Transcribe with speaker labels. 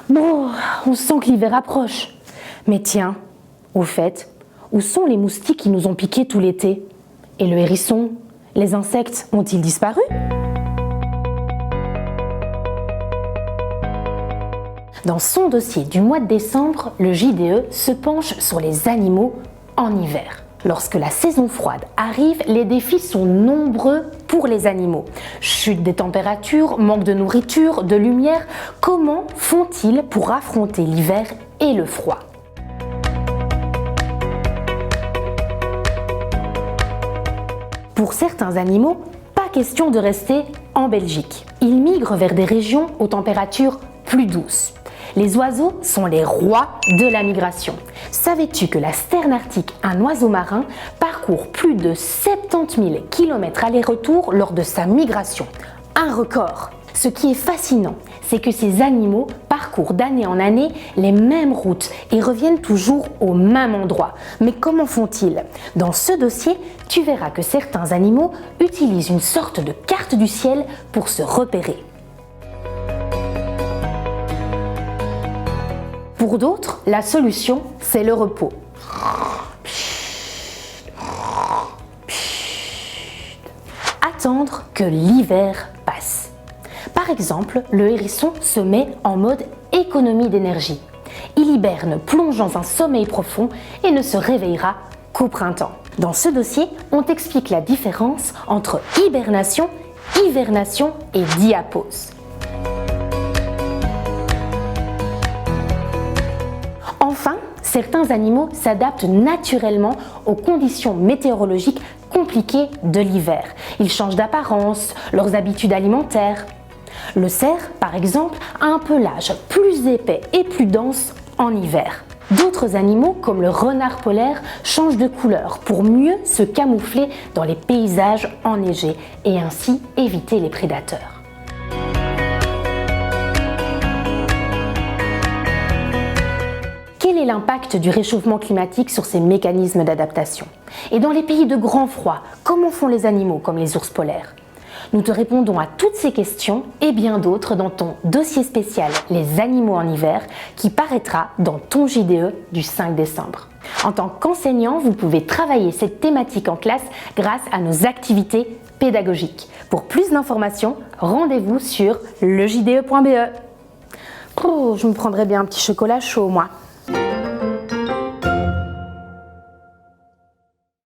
Speaker 1: Bon, on sent que l'hiver approche. Mais tiens, au fait, où sont les moustiques qui nous ont piqués tout l'été? Et le hérisson? Les insectes ont-ils disparu? Dans son dossier du mois de décembre, le JDE se penche sur les animaux en hiver. Lorsque la saison froide arrive, les défis sont nombreux pour les animaux. Chute des températures, manque de nourriture, de lumière, comment font-ils pour affronter l'hiver et le froid? Pour certains animaux, pas question de rester en Belgique. Ils migrent vers des régions aux températures plus douces. Les oiseaux sont les rois de la migration. Savais-tu que la sterne arctique, un oiseau marin, parcourt plus de 70 000 km aller-retour lors de sa migration? Un record! Ce qui est fascinant, c'est que ces animaux parcourent d'année en année les mêmes routes et reviennent toujours au même endroit. Mais comment font-ils? Dans ce dossier, tu verras que certains animaux utilisent une sorte de carte du ciel pour se repérer. Pour d'autres, la solution, c'est le repos. Attendre que l'hiver passe. Par exemple, le hérisson se met en mode économie d'énergie. Il hiberne, plonge dans un sommeil profond et ne se réveillera qu'au printemps. Dans ce dossier, on t'explique la différence entre hibernation, hivernation et diapause. Enfin, certains animaux s'adaptent naturellement aux conditions météorologiques compliquées de l'hiver. Ils changent d'apparence, leurs habitudes alimentaires. Le cerf, par exemple, a un pelage plus épais et plus dense en hiver. D'autres animaux, comme le renard polaire, changent de couleur pour mieux se camoufler dans les paysages enneigés et ainsi éviter les prédateurs. Quel est l'impact du réchauffement climatique sur ces mécanismes d'adaptation? Et dans les pays de grand froid, comment font les animaux comme les ours polaires? Nous te répondons à toutes ces questions et bien d'autres dans ton dossier spécial Les animaux en hiver qui paraîtra dans ton JDE du 5 décembre. En tant qu'enseignant, vous pouvez travailler cette thématique en classe grâce à nos activités pédagogiques. Pour plus d'informations, rendez-vous sur lejde.be. Oh, je me prendrais bien un petit chocolat chaud, moi.